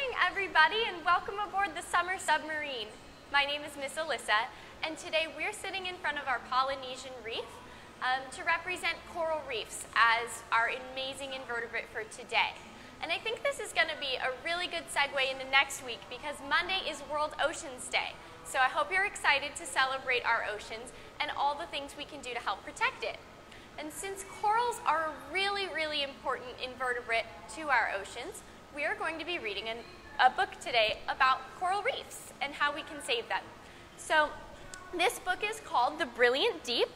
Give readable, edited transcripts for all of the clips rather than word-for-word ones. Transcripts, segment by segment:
morning, everybody, and welcome aboard the Summer Submarine. My name is Miss Alyssa, and today we're sitting in front of our Polynesian reef to represent coral reefs as our amazing invertebrate for today. And I think this is going to be a really good segue into next week because Monday is World Oceans Day. So I hope you're excited to celebrate our oceans and all the things we can do to help protect it. And since corals are a really, really important invertebrate to our oceans, we are going to be reading a book today about coral reefs and how we can save them. So this book is called The Brilliant Deep,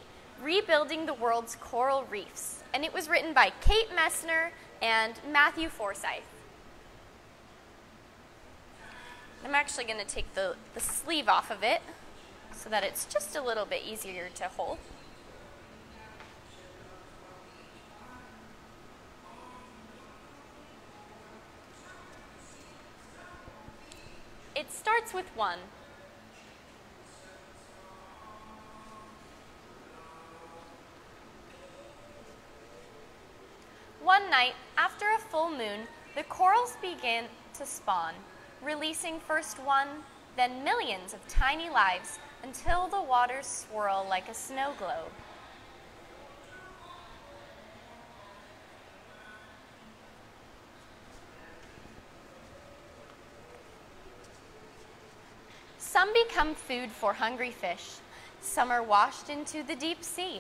Rebuilding the World's Coral Reefs. And it was written by Kate Messner and Matthew Forsythe. I'm actually going to take the sleeve off of it so that it's just a little bit easier to hold. It starts with one. One night, after a full moon, the corals begin to spawn, releasing first one, then millions of tiny lives until the waters swirl like a snow globe. Some become food for hungry fish. Some are washed into the deep sea.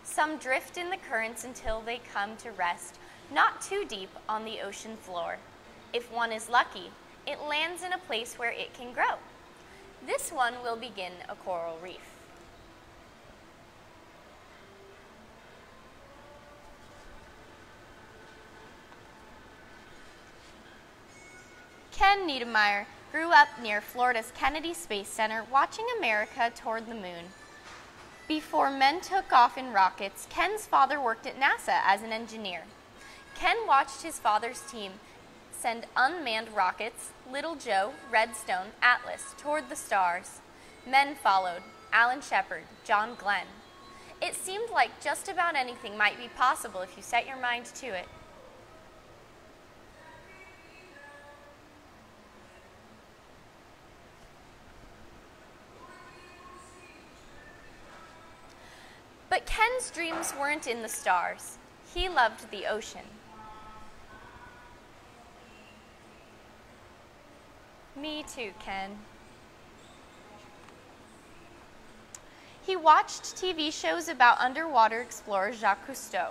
Some drift in the currents until they come to rest, not too deep on the ocean floor. If one is lucky, it lands in a place where it can grow. This one will begin a coral reef. Ken Niedermeyer grew up near Florida's Kennedy Space Center watching America toward the moon. Before men took off in rockets, Ken's father worked at NASA as an engineer. Ken watched his father's team send unmanned rockets, Little Joe, Redstone, Atlas, toward the stars. Men followed, Alan Shepard, John Glenn. It seemed like just about anything might be possible if you set your mind to it. But Ken's dreams weren't in the stars. He loved the ocean. Me too, Ken. He watched TV shows about underwater explorer Jacques Cousteau.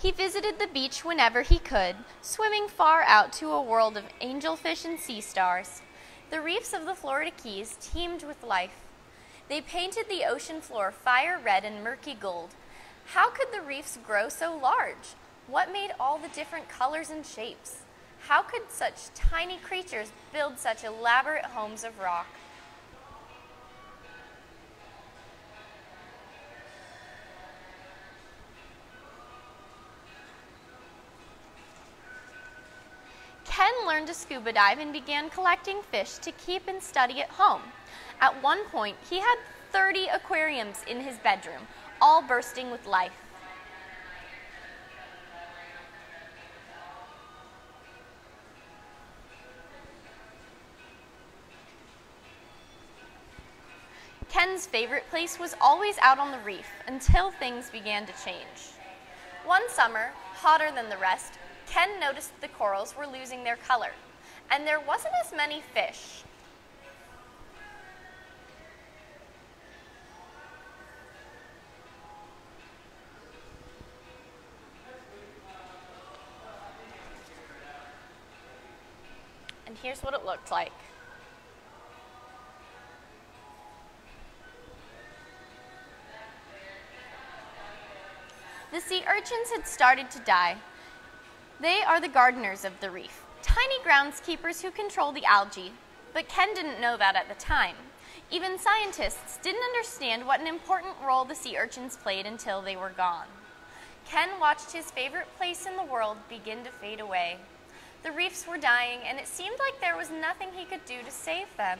He visited the beach whenever he could, swimming far out to a world of angelfish and sea stars. The reefs of the Florida Keys teemed with life. They painted the ocean floor fire red and murky gold. How could the reefs grow so large? What made all the different colors and shapes? How could such tiny creatures build such elaborate homes of rock? Ken learned to scuba dive and began collecting fish to keep and study at home. At one point, he had 30 aquariums in his bedroom, all bursting with life. Ken's favorite place was always out on the reef until things began to change. One summer, hotter than the rest, Ken noticed the corals were losing their color, and there wasn't as many fish. And here's what it looked like. The sea urchins had started to die. They are the gardeners of the reef, tiny groundskeepers who control the algae, but Ken didn't know that at the time. Even scientists didn't understand what an important role the sea urchins played until they were gone. Ken watched his favorite place in the world begin to fade away. The reefs were dying, and it seemed like there was nothing he could do to save them.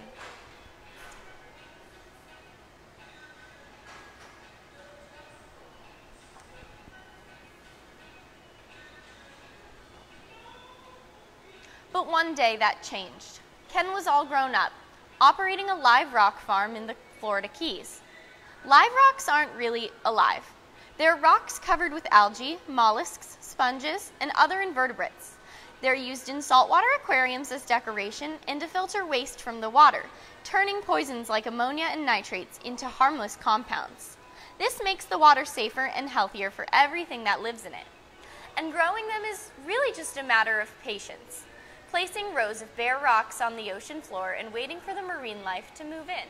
But one day that changed. Ken was all grown up, operating a live rock farm in the Florida Keys. Live rocks aren't really alive. They're rocks covered with algae, mollusks, sponges, and other invertebrates. They're used in saltwater aquariums as decoration and to filter waste from the water, turning poisons like ammonia and nitrates into harmless compounds. This makes the water safer and healthier for everything that lives in it. And growing them is really just a matter of patience, placing rows of bare rocks on the ocean floor and waiting for the marine life to move in.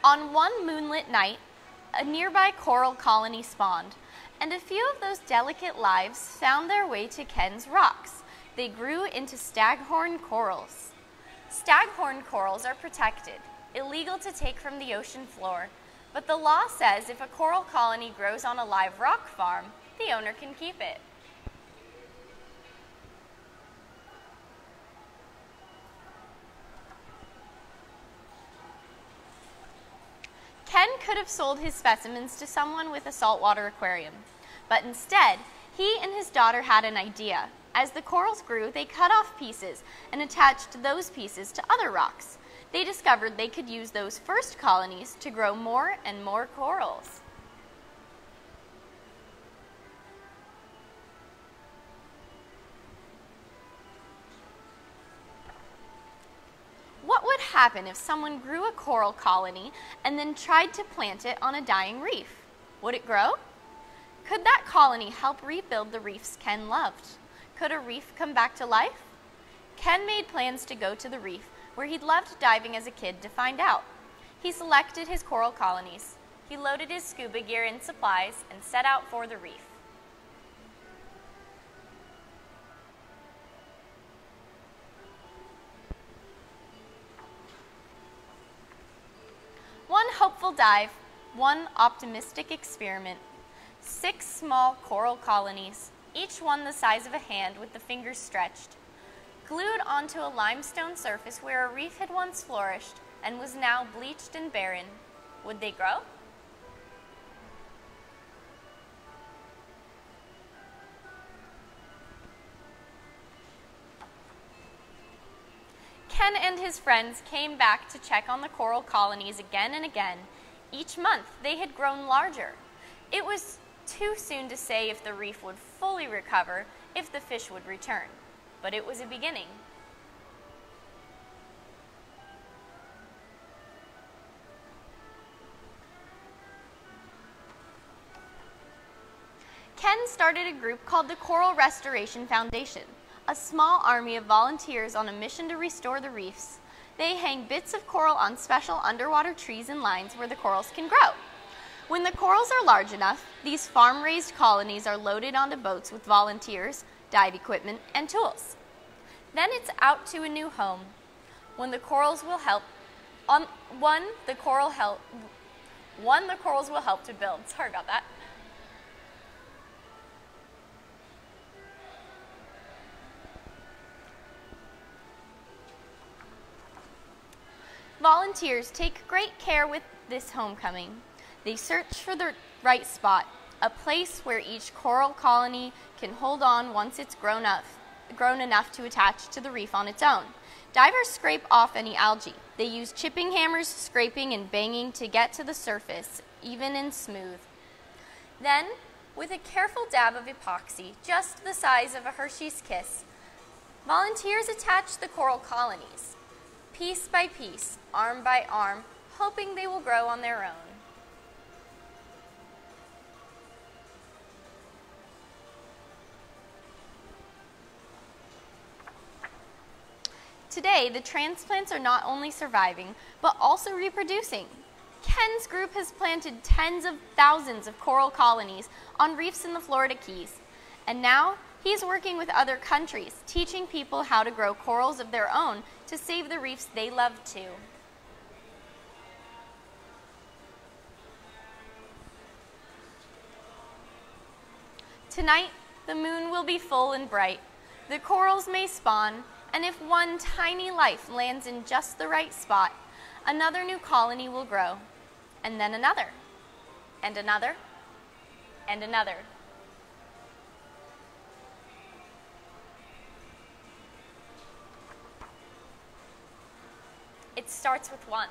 On one moonlit night, a nearby coral colony spawned, and a few of those delicate lives found their way to Ken's rocks. They grew into staghorn corals. Staghorn corals are protected, illegal to take from the ocean floor, but the law says if a coral colony grows on a live rock farm, the owner can keep it. Ken could have sold his specimens to someone with a saltwater aquarium, but instead, he and his daughter had an idea. As the corals grew, they cut off pieces and attached those pieces to other rocks. They discovered they could use those first colonies to grow more and more corals. What would happen if someone grew a coral colony and then tried to plant it on a dying reef? Would it grow? Could that colony help rebuild the reefs Ken loved? Could a reef come back to life? Ken made plans to go to the reef where he'd loved diving as a kid to find out. He selected his coral colonies. He loaded his scuba gear and supplies and set out for the reef. One hopeful dive, one optimistic experiment, 6 small coral colonies, each one the size of a hand with the fingers stretched, glued onto a limestone surface where a reef had once flourished and was now bleached and barren. Would they grow? Ken and his friends came back to check on the coral colonies again and again. Each month, they had grown larger. It was too soon to say if the reef would fully recover, if the fish would return, but it was a beginning. Ken started a group called the Coral Restoration Foundation, a small army of volunteers on a mission to restore the reefs. They hang bits of coral on special underwater trees and lines where the corals can grow. When the corals are large enough, these farm-raised colonies are loaded onto boats with volunteers, dive equipment, and tools. Then it's out to a new home. The corals will help to build. Sorry about that. Volunteers take great care with this homecoming. They search for the right spot, a place where each coral colony can hold on once it's grown enough to attach to the reef on its own. Divers scrape off any algae. They use chipping hammers, scraping and banging to get to the surface, even and smooth. Then, with a careful dab of epoxy, just the size of a Hershey's Kiss, volunteers attach the coral colonies, piece by piece, arm by arm, hoping they will grow on their own. Today, the transplants are not only surviving, but also reproducing. Ken's group has planted tens of thousands of coral colonies on reefs in the Florida Keys, and now he's working with other countries, teaching people how to grow corals of their own to save the reefs they love too. Tonight, the moon will be full and bright. The corals may spawn, and if one tiny life lands in just the right spot, another new colony will grow. and then another, and another, and another. It starts with one.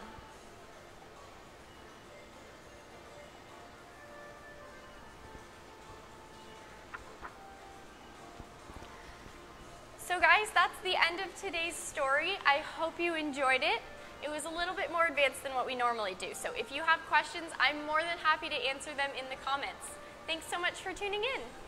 So guys, that's the end of today's story. I hope you enjoyed it. It was a little bit more advanced than what we normally do. So if you have questions, I'm more than happy to answer them in the comments. Thanks so much for tuning in.